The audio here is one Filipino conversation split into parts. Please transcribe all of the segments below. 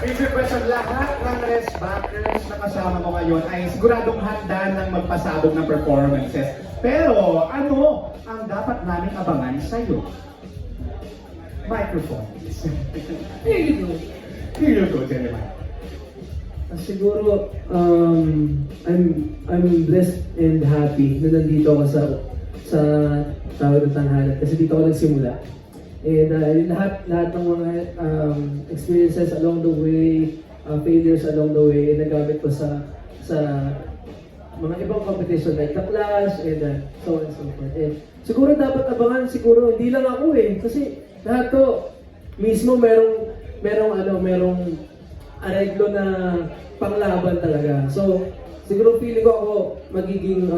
Favorite question, lahat ng rest backers na kasama mo ngayon ay siguradong handa ng magpasabog ng performances. Pero ano ang dapat naming abangan sa'yo? Microphone. Here you go. Here you go, gentlemen. Siguro, I'm blessed and happy na nandito ako sa tawag ng tanghalan kasi dito ako nagsimula. And lahat ng mga experiences along the way, failures along the way, nagamit ko sa mga ibang competition like the Clash and so on and so forth. And siguro dapat abangan, siguro hindi lang ako kasi lahat to mismo merong areglo na panglaban talaga. So siguro feeling ko ako magiging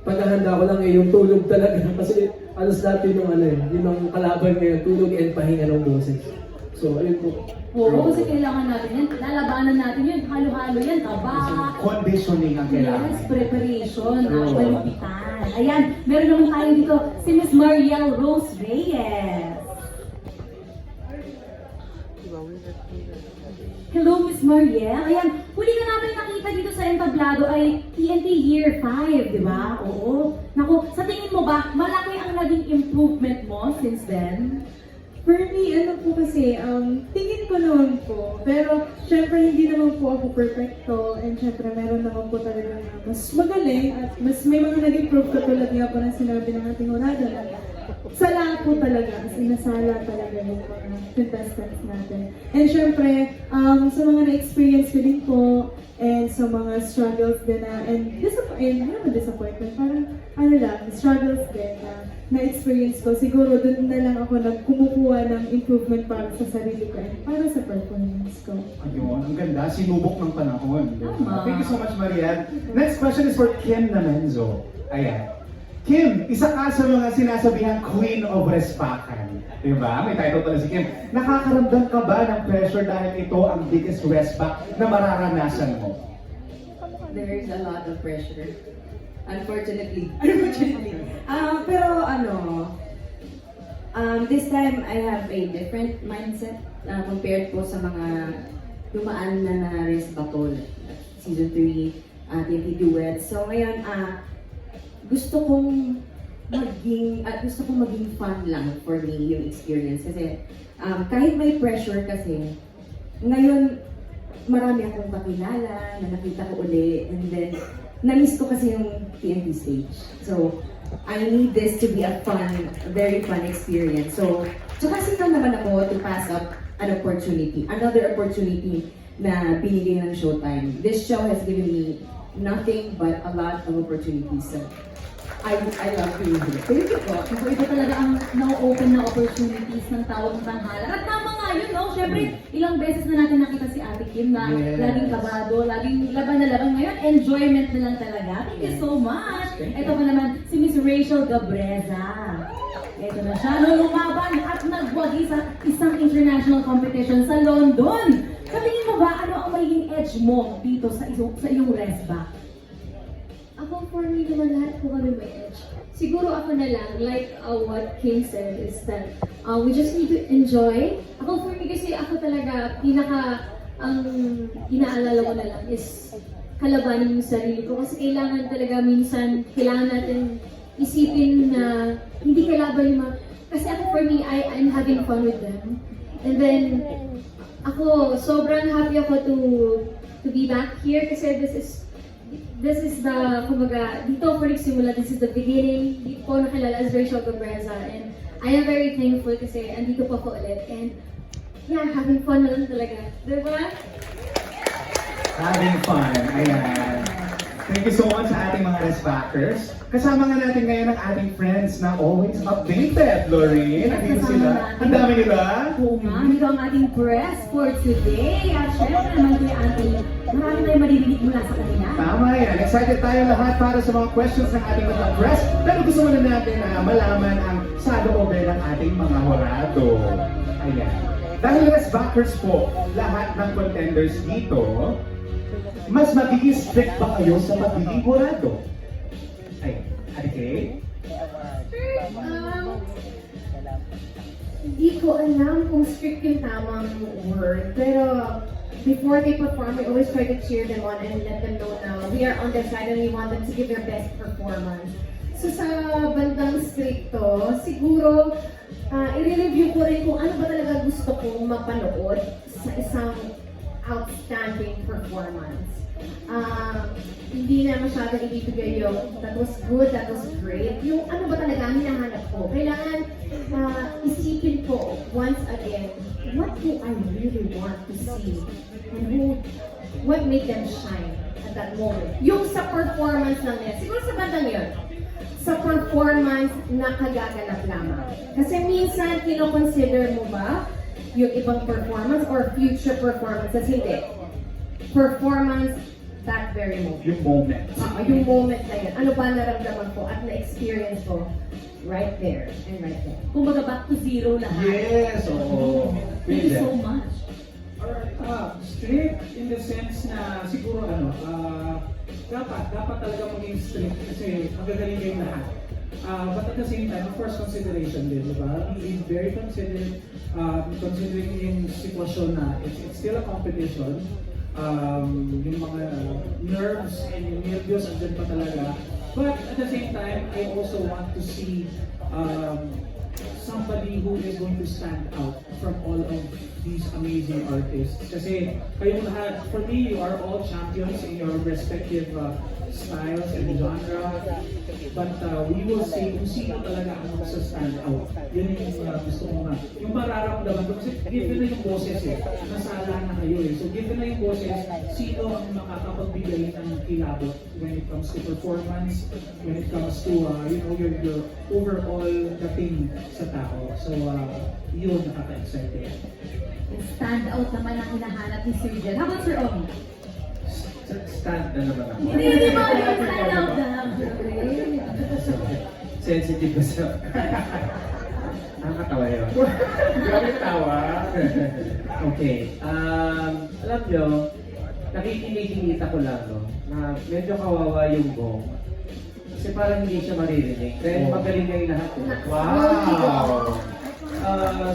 paghahanda ko lang yung tulog talaga kasi alas dati yung yung kalaban ngayon, tulog and pahinga ng boses. So ayun po. Oo, kasi kailangan natin yan. Lalabanan natin yun. Halo-halo yan. Taba. Conditioning ang kailangan. Yes, preparation. Malupitan. Ayan, meron naman tayo dito si Miss Mariel Rose Reyes. Hello, Miss Mariel. Ayan, huli ka namin nakita dito sa entablado ay TNT Year 5, di ba? Oo. Naku, sa tingin mo ba, malaki ang naging improvement mo since then? For me, ano po kasi, tingin ko naman po, pero syempre hindi naman po ako perfecto and syempre meron naman po talaga na mas magaling at mas may mga naging proof katulad nga po ng sinabi ng ating orado na sala po talaga, as inasala talaga yung mga contestants natin. And syempre, sa mga na-experience ko din po, and sa mga struggles din and disappointment, parang struggles din na-experience ko. Siguro dun na lang ako kumukuha ng improvement para sa sarili ko and para sa performance ko. Ayun, ang ganda. Sinubok ng panahon. Tama. Thank you so much, Marian. Next question is for Kim Namenzo. Ayan. Kim, isa ka sa mga sinasabihang Queen of Respakan. Diba? May title pala si Kim. Nakakaramdam ka ba ng pressure dahil ito ang biggest respack na mararanasan mo? There's a lot of pressure. Unfortunately. Pero this time I have a different mindset compared po sa mga dumaan na race battle. Season 3, TNT Duet. So ngayon, gusto kong maging fun lang for me yung experience. Kasi kahit may pressure kasi, ngayon marami akong kakilala, na nakita ko uli, and then na-miss ko kasi yung TNT stage. So, I need this to be a very fun experience. So, tsaka sito naman ako to pass up another opportunity na binigay ng Showtime. This show has given me nothing but a lot of opportunities. So, I love being here. Thank you po. So, ito talaga ang na-open na opportunities ng tawag ng tanghalan. At tama nga yun, no? Siyempre, ilang beses na natin nakita si Ate Kim na laging kabado, laging laban na laban. Ngayon, enjoyment na lang talaga. Thank you so much. Ito pa naman, si Miss Rachel Gabreza. Ito na siya, no? Lumaban at nagwagi sa isang international competition sa London. Sa tingin mo ba, ano ang magiging edge mo dito sa iyong resback? Ako, for me naman, lahat po kami may edge. Siguro ako na lang, like what King said, is that we just need to enjoy. Ako, for me kasi, ako talaga, ang inaalala ko na lang is kalabanin yung sarili ko. Kasi kailangan talaga minsan, kailangan natin isipin na hindi kalaban yung mga... Kasi ako, for me, I'm having fun with them. And then, ako, sobrang happy ako to be back here kasi this is the, kumbaga, dito ako nagsimula, this is the beginning. Dito ko nakilala as Rachel Gabreza and I am very thankful kasi andito po ako ulit and yeah, having fun na lang talaga. Diba? Having fun. Ayan. Thank you so much sa ating mga respackers. Kasama nga natin ngayon ang ating friends na always updated, Lorraine. Nandito sila. Ang dami nila. Oo nga, ito ang ating press for today. At syempre naman kay Auntie, marami tayong maririnig mula sa kanila. Tama yan. Excited tayo lahat para sa mga questions ng ating mga press. Pero gusto muna natin na malaman ang saloobin ng ating mga horado. Ayan. Dahil resbackers po, lahat ng contenders dito, mas magiging strict ba kayo sa pagiging horado? Ay, Ate Kay? Hindi ko alam kung strict yung tamang word, pero before they perform, we always try to cheer them on and let them know na we are on their side and we want them to give their best performance. So sa bandang stricto, siguro i-review ko rin kung ano ba talaga gusto kong mapanood sa isang outstanding performance. Hindi na masyadong ibibigay yung that was good, that was great. Yung ano ba talaga ang hinahanap ko. Kailangan isipin ko once again, what do I really want to see? And what made them shine at that moment? Yung sa performance lang nila, siguro sa bandang yun, sa performance na kagaganap lamang. Kasi minsan, kino-consider mo ba yung ibang performance or future performances? Hindi. Performance that very moment. Yung moment. Yung moment na yun. Ano ba naramdaman ko at na-experience ko right there and right there. Kumbaga back to zero lahat. Yes, oo. Thank you so much. Strict in the sense na siguro dapat talaga maging strict kasi magagaling kayong lahat. But at the same time, of course, consideration din, di ba? Be very considerate, considering yung sitwasyon na it's still a competition. Yung mga nerves and yung nervyos andyan pa talaga. But at the same time, I also want to see somebody who is going to stand out from all of these amazing artists. Kasi kayong lahat, for me, you are all champions in your respective styles and genre. But we will see kung sino talaga ang stand out. Yun yung gusto ko nga. Yung mararamdaman ko, kasi given na yung boses nasala na kayo So given na yung boses, sino ang makakapagbigay ng kilabot when it comes to performance, when it comes to your overall dating sa tao. So yun nakaka-excited. Stand out naman ang hinahanap ni Sir Jen. How about Sir Omi? Stand na naman ako. Hindi ba yung stand out lang? Sensitive ka sa... Nakakatawa yun. Grabe tawa. Okay. Alam nyo, nakikinig-inita ko lang, no? Na medyo kawawa yung Bong. Kasi parang hindi siya maririnig. Kaya magaling na yung lahat. Wow!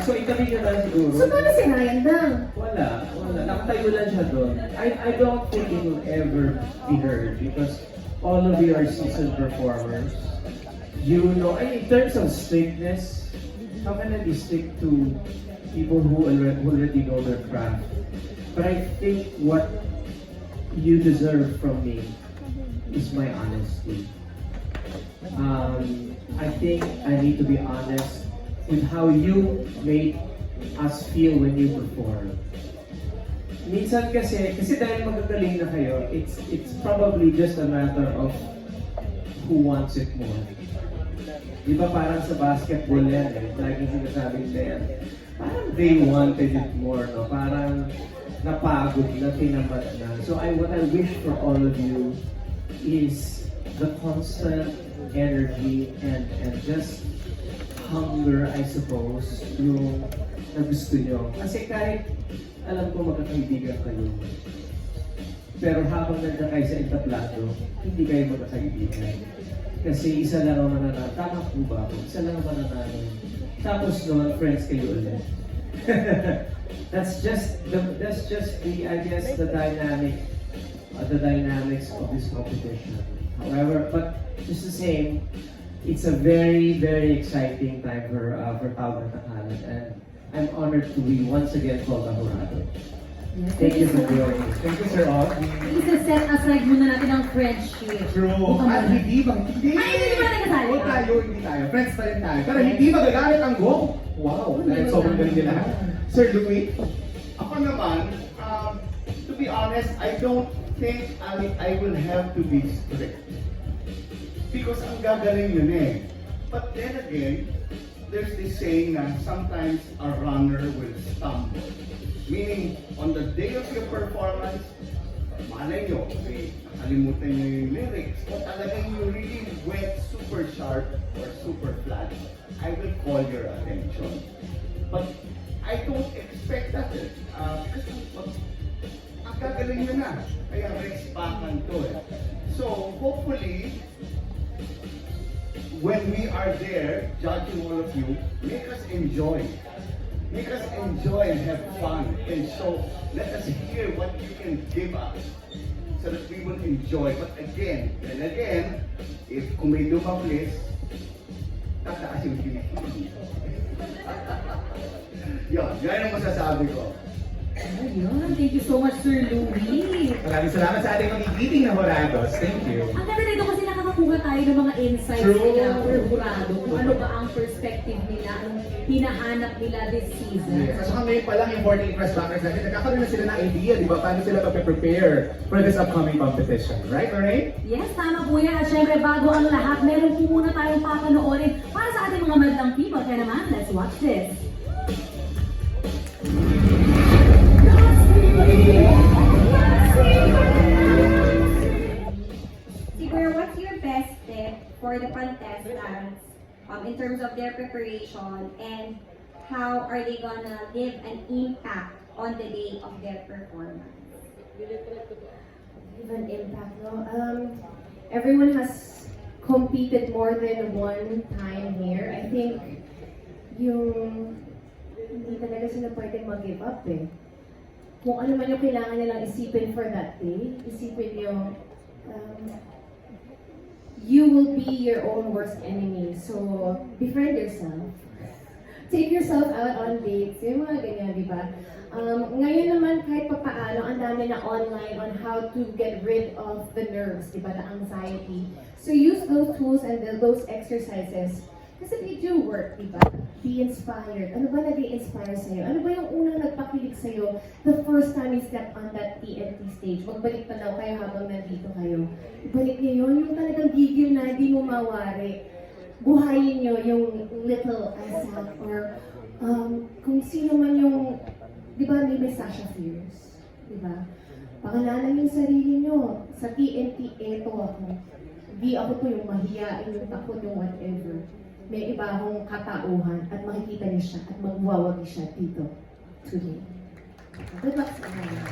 So itabi nyo lang siguro. So, paano si Ryan Dang? Wala. Nakatayo lang siya doon. I don't think it will ever be heard because all of you are seasoned performers. You know, in terms of strictness, how can I be strict to people who already know their craft? But I think what you deserve from me is my honesty. I think I need to be honest with how you make us feel when you perform. Minsan kasi dahil magagaling na kayo, it's probably just a matter of who wants it more. Di ba parang sa basketball yan laging sinasabing na yan. Parang they wanted it more, no? Parang napagod na, tinamat na. So what I wish for all of you is the constant energy and just hunger, I suppose, yung na gusto nyo. Kasi kahit alam ko magkakaibigan kayo, pero habang nandiyan kayo sa entablado, hindi kayo magkakaibigan. Kasi isa lang ang mananalo. Tama po ba ako? Isa lang ang mananalo. Tapos noon, friends kayo ulit. That's just the I guess the dynamics of this competition. However, but just the same, it's a very, very exciting time for Tawag ng Tanghalan, and I'm honored to be once again called a Jurado. Thank you for joining. Thank you, Sir Og. Isa-set aside muna natin ang friendship. True. At hindi ba? Hindi. Ay, hindi ba nagkasali? Hindi tayo. Friends pa rin tayo. Pero hindi magagalit ang Gong. Wow. Dahil sobrang galing nila. Sir Louis? Ako naman, to be honest, I don't think I will have to be strict. Because ang gagaling yun eh. But then again, there's this saying na sometimes a runner will stumble. Meaning, on the day of your performance, malay nyo, nakalimutan nyo yung lyrics, o talagang you really went super sharp or super flat, I will call your attention. But I don't expect that kasi ang gagaling nyo na, kaya respakan to So, hopefully, when we are there, judging all of you, make us enjoy Make us enjoy and have fun. And so, let us hear what you can give us so that we will enjoy. But again, and again, if kung may lumang place, tataas yung kinikili. Yan ang masasabi ko. Ayun, thank you so much, Sir Louie. Maraming salamat sa ating magigiting na Horados. Thank you. Ang ganda nito kasi nakakakuha tayo ng mga insights True. nila, Hurado, kung ano ba ang perspective nila, anong hinahanap nila this season. Yes. At saka ngayon pa lang yung 48 press backers natin, nagkakaroon na sila ng idea, di ba? Paano sila mag-prepare for this upcoming competition. Right, Lorraine? Yes, tama po yan. At syempre, bago ang lahat, meron po muna tayong papanoorin para sa ating mga madlang people. Kaya naman, let's watch this. Siguro, what's your best tip for the contestants in terms of their preparation and how are they gonna leave an impact on the day of their performance? Give an impact, no? Everyone has competed more than one time here. I think yung hindi talaga sila pwedeng mag-give up eh. Kung ano man yung kailangan nilang isipin for that day, isipin yung you will be your own worst enemy. So, befriend yourself. Take yourself out on dates. Yung mga ganyan, di ba? Ngayon naman, kahit papaano, ang dami na online on how to get rid of the nerves, di ba? The anxiety. So, use those tools and those exercises. Kasi they do work, di ba? Be inspired. Ano ba nag-i-inspire sa'yo? Ano ba yung unang nagpakilig sa'yo the first time you step on that TNT stage? Magbalik tanaw kayo habang nandito kayo. Ibalik niyo yun, yung talagang gigil na di mo mawari. Buhayin niyo yung little Isaac or kung sino man yung, di ba may Sasha Fierce? Di ba? Pangalanan yung sarili niyo. Sa TNT, eto ako. Di ako to yung mahiyain, yung takot, yung whatever. May iba akong katauhan at makikita niyo siya at magwawagi siya dito today. Good luck sa inyo.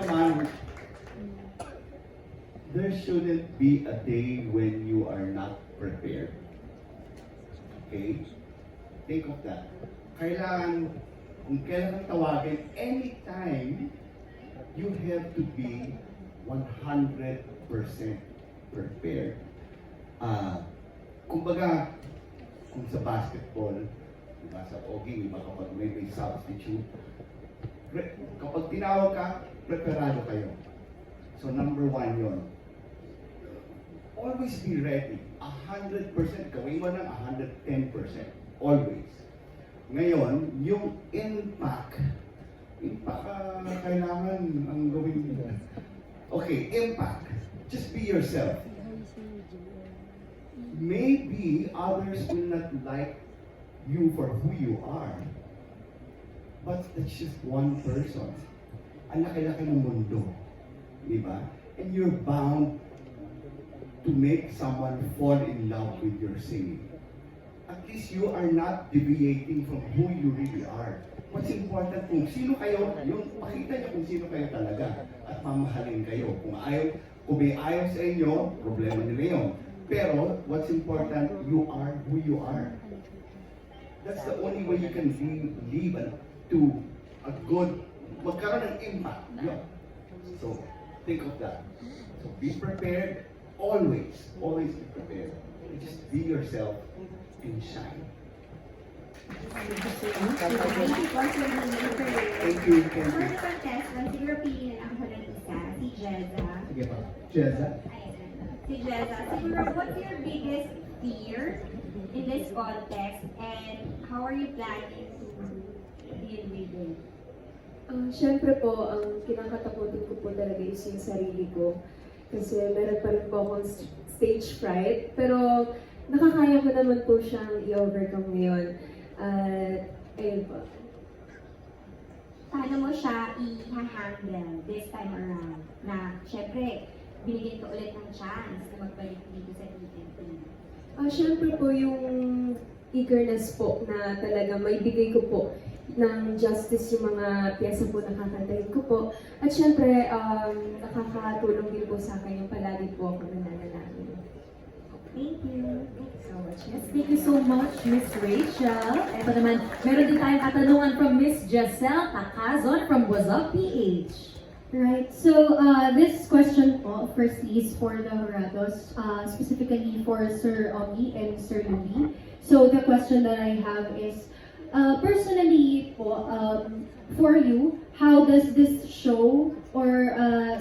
Naman, there shouldn't be a day when you are not prepared. Okay? Think of that. Kailangan, kung kailangan tawagin, anytime, you have to be 100% prepared. Kumbaga, kung sa basketball, diba, sa jogging, iba kapag may substitute, kapag tinawag ka, preparado kayo. So number 1 yon. Always be ready. 100%. Gawin mo ng 110%. Always. Ngayon, yung impact, kailangan ang gawin mo. Okay, impact. Just be yourself. Maybe others will not like you for who you are. But that's just one person. Ang laki-laki ng mundo. Di ba? And you're bound to make someone fall in love with your singing. At least you are not deviating from who you really are. What's important kung sino kayo, yung pakita niyo kung sino kayo talaga at mamahalin kayo. Kung may ayaw sa inyo, problema nila yun. Pero, what's important, you are who you are. That's the only way you can live to a good, magkaroon ng impact. Yeah. So, think of that. So, be prepared, always be prepared. Just be yourself and shine. Thank you. For the contestants, siguro piliin na ako ng isa, si Jezza. Sige pa. Jezza? Si Jezza, siguro, what's your biggest fear in this contest and how are you planning to deal with it? Siyempre po, ang kinakatakutan ko po talaga is yung sarili ko. Kasi meron pa rin po akong stage fright. Pero nakakaya ko naman po siyang i-overcome ngayon. Ayun po. Paano mo siya i-handle this time around? Na, syempre, binigyan ka ulit ng chance na magbalik dito sa TNT. Siyempre po yung eagerness po na talaga may bigay ko po ng justice yung mga piyesa po na kakantahin ko po. At siyempre, nakakatulong din po sa akin yung palagi po ako nananalangin. Thank you. Yes, thank you so much, Miss Rachel. Ito naman, meron din tayong katanungan from Miss Giselle Takazon from What's Up PH. Right. So this question po, firstly is for the Horados, specifically for Sir Omi and Sir Louie. So the question that I have is, personally po, for you, how does this show or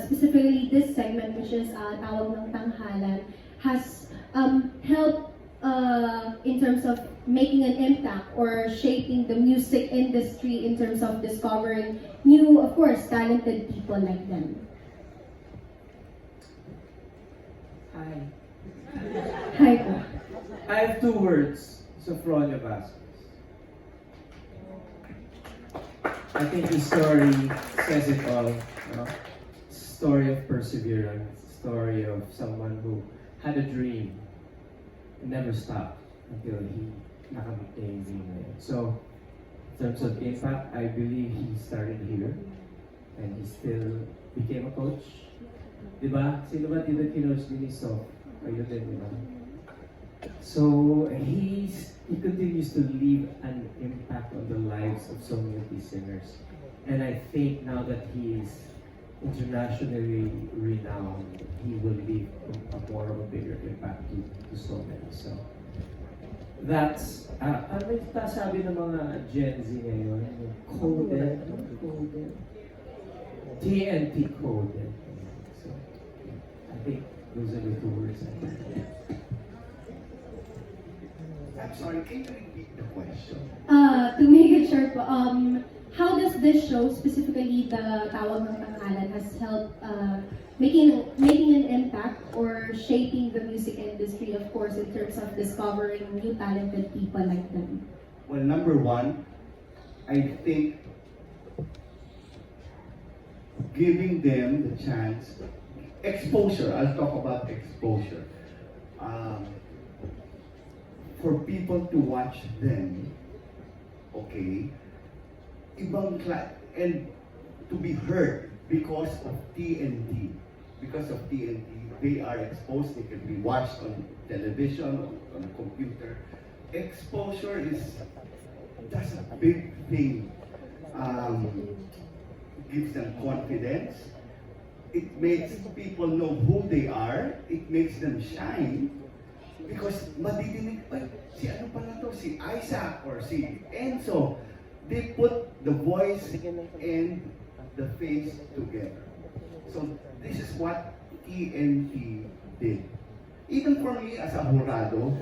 specifically this segment, which is Tawag ng Tanghalan, has helped in terms of making an impact or shaping the music industry in terms of discovering new, of course, talented people like them? Hi. Hi po. I have two words. Sofronia Vasquez. I think the story says it all. Story of perseverance. Story of someone who had a dream and never stopped until he nakamit niya yung dream na yun. So, in terms of impact, I believe he started here and he still became a coach. Diba? Sino ba dito kinoach ni So? Ayun din, diba? So, he continues to leave an impact on the lives of so many of these singers. And I think now that he is internationally renowned, he will leave a more of a bigger impact to so many. So, that's, ano yung sabi ng mga Gen Z ngayon? Coded. TNT coded. So, I think those are the two words. I'm sorry, can you repeat the question? To make it sure po, how does this show, specifically the Tawag ng Tanghalan, has helped making an impact or shaping the music industry, of course, in terms of discovering new talented people like them? Well, number one, I think giving them the chance, exposure, I'll talk about exposure. For people to watch them, okay, and to be heard because of TNT. Because of TNT, they are exposed, they can be watched on television, on a computer. Exposure that's a big thing. Gives them confidence. It makes people know who they are. It makes them shine. Because madidinig pa, si ano pala to, si Isaac or si Enzo. They put the voice and the face together. So this is what TNT did. Even for me as a Horado,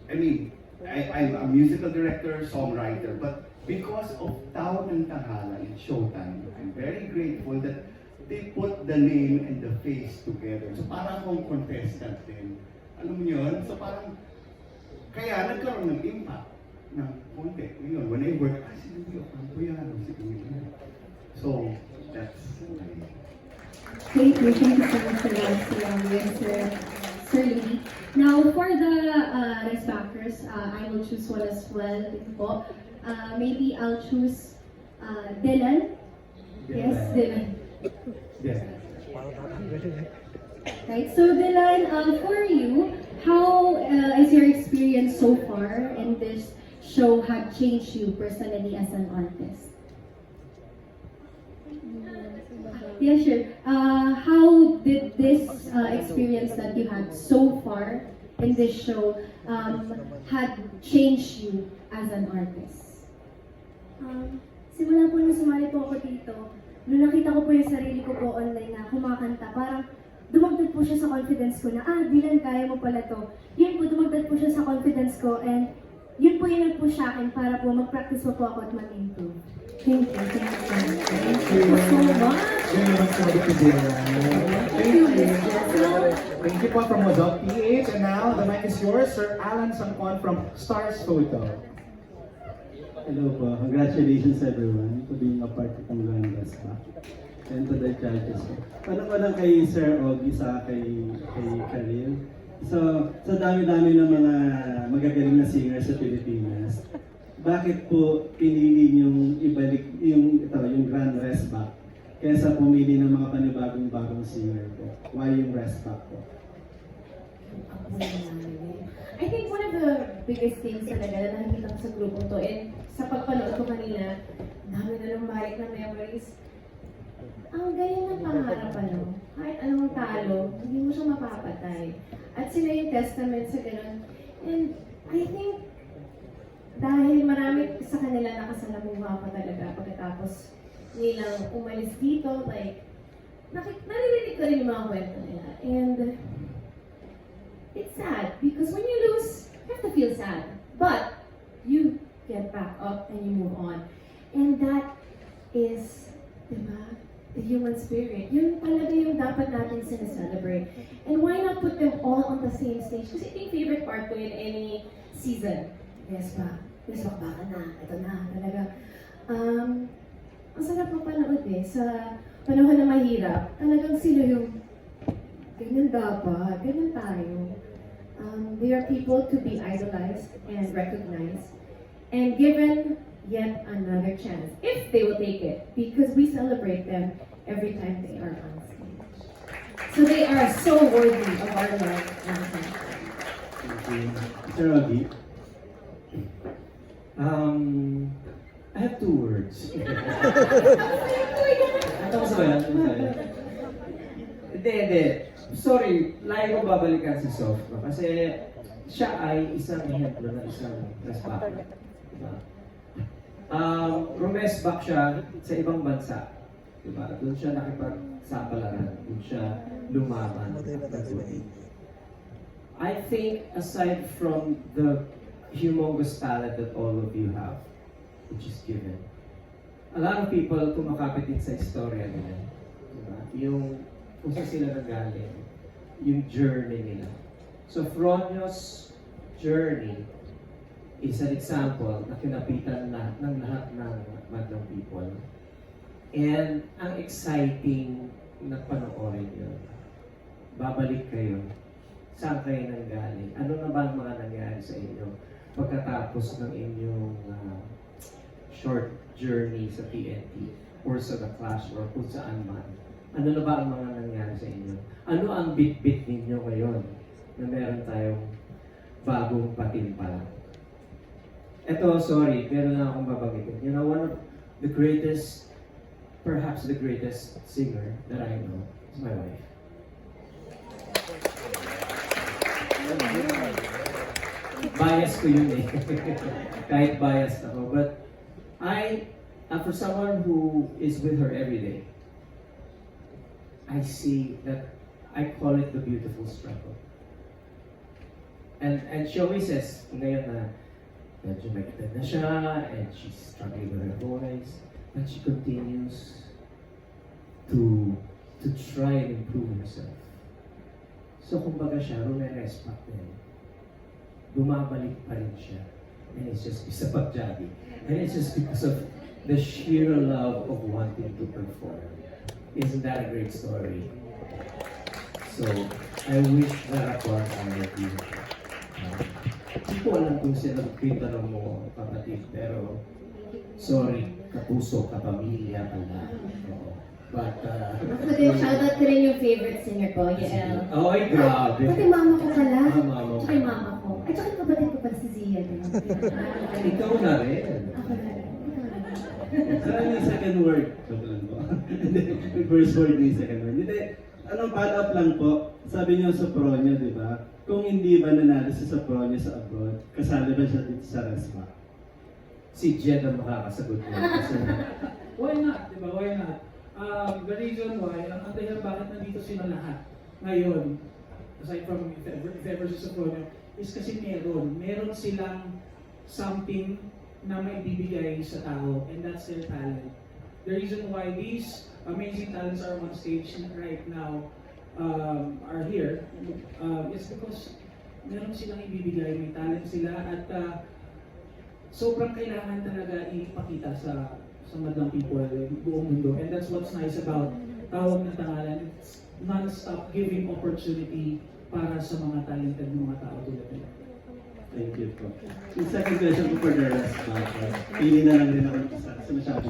I mean, I'm a musical director, songwriter, but because of Tawag ng Tanghalan and Showtime, I'm very grateful that they put the name and the face together. So parang akong contestant din. Alam mo yun? So parang, kaya nagkaroon ng impact ng konti. Ngayon, when I work, si Louie Ocampo yan, si Louie. So, that's my... Thank you so much for that, Sir Louie. Now, for the rest backers, I will choose one as well. Po. Maybe I'll choose Dylan. Yes, Dylan. Yeah. Right, so Dylan, for you, how is your experience so far in this show had changed you personally as an artist? Yeah, sure. How did this experience that you had so far in this show had changed you as an artist? Simula po nung sumali po ako dito, nung nakita ko po yung sarili ko po online na kumakanta, parang dumagdag po siya sa confidence ko na, Dylan, kaya mo pala to. Yun po, dumagdag po siya sa confidence ko and yun po yung nag-push sa akin para po mag-practice po ako at mag-improve. Thank you. Thank you so much. Thank you so much. Yun naman sa mga Thank you. Thank you po from What's Up PH. And now, the mic is yours, Sir Alan Sangkon from Stars Photo. Hello po. Congratulations everyone for being a part of ang Grandas pa. And to the judges. Paano ko lang kay Sir Ogie sa kay Karil. So, sa dami-dami ng mga magagaling na singers sa Pilipinas, bakit po pinili niyong ibalik yung Grand Rest Back kaysa pumili ng mga panibagong-bagong singer po? Why yung Rest Back po? ang nangyayari. I think one of the biggest things talaga na nakikita ko sa grupo to, and sa pagpanood ko kanina, dami na lumalik na memories. Ang galing ng pangarap, ano? Kahit anong talo, hindi mo siya mapapatay. At sila yung testament sa ganun. And I think, dahil marami sa kanila nakasalamuha pa talaga pagkatapos nilang umalis dito, like, naririnig ko rin yung mga kwento nila. And it's sad because when you lose, you have to feel sad. But you get back up and you move on. And that is, diba, the human spirit. Yun talaga yung dapat natin sineselebrate. And why not put them all on the same stage? Kasi ito yung favorite part ko in any season. Yes ba? Yes ba? Baka na. Ito na. Talaga. Ang sarap mapanood eh. Sa panahon na mahirap, talagang sila yung ganyan dapat. Ganyan tayo. They are people to be idolized and recognized and given yet another chance, if they will take it, because we celebrate them every time they are on stage. So they are so worthy of our love and attention. Sir Augie? I have 2 words. Tapos ba yan? Hindi. Sorry, lagi ko babalikan si Sof. Kasi siya ay isang ehemplo ng isang resbacker. Diba? Rumesbak siya sa ibang bansa. Diba? Doon siya nakipagsapalaran. Doon siya lumaban. I think aside from the humongous talent that all of you have, which is given, a lot of people kumakapit din sa istorya nila. Diba? Yung kung saan sila nagaling, yung journey nila. So Fronio's journey is an example na kinapitan ng lahat ng madlang people. And ang exciting na panoorin yun. Babalik kayo. Saan kayo nanggaling? Ano na ba ang mga nangyari sa inyo pagkatapos ng inyong short journey sa TNT or sa The Clash or kung saan man? Ano na ba ang mga nangyari sa inyo? Ano ang bit-bit ninyo ngayon na meron tayong bagong patimpala? Ito, sorry, meron na akong babagitin. You know, one of the greatest, perhaps the greatest singer that I know is my wife. Bias ko yun eh. Kahit biased ako. But for someone who is with her every day, I see that, I call it the beautiful struggle. And she always says, ngayon na, medyo maganda na siya, and she's struggling with her voice, but she continues to try and improve herself. So kumbaga siya, rume-respect din. Bumabalik pa rin siya. And it's just isa pagjabi. And it's just because of the sheer love of wanting to perform. Isn't that a great story? So, I wish that upon all of you. Hindi ko alam kung sino pintanong mo, kapatid, pero sorry, kapuso, kapamilya, pala. But, Kapatid, shoutout ko rin yung favorite singer ko, Yael. ay, grabe. Pati mama ko pala. Mama mo. Tsaka yung mama ko. At tsaka yung kapatid ko pala si Zia din. Ikaw na rin. Ako na rin. Saan yung second word? Joke lang po. Yung first word yung second word. Hindi, anong follow-up lang po, sabi niyo sa Sopronio, di ba? Kung hindi ba nanalo si Sopronio sa abroad, kasali ba siya dito sa RESMA? Si Jed ang makakasagot mo. Kasi, Why not? Diba? Why not? The reason why, ang dahilan bakit nandito sila lahat ngayon, aside from if ever si Sopronio, is kasi meron silang something na maibibigay sa tao, and that's their talent. The reason why these amazing talents are on stage right now are here is because meron silang ibibigay, may talent sila, at sobrang kailangan talaga ipakita sa madlang people, buong mundo. And that's what's nice about Tawag ng Tangalan. It's non-stop giving opportunity para sa mga talented mga tao tulad nila. Thank you po. Yung second question ko for the rest, pili na lang rin ako sa masyado.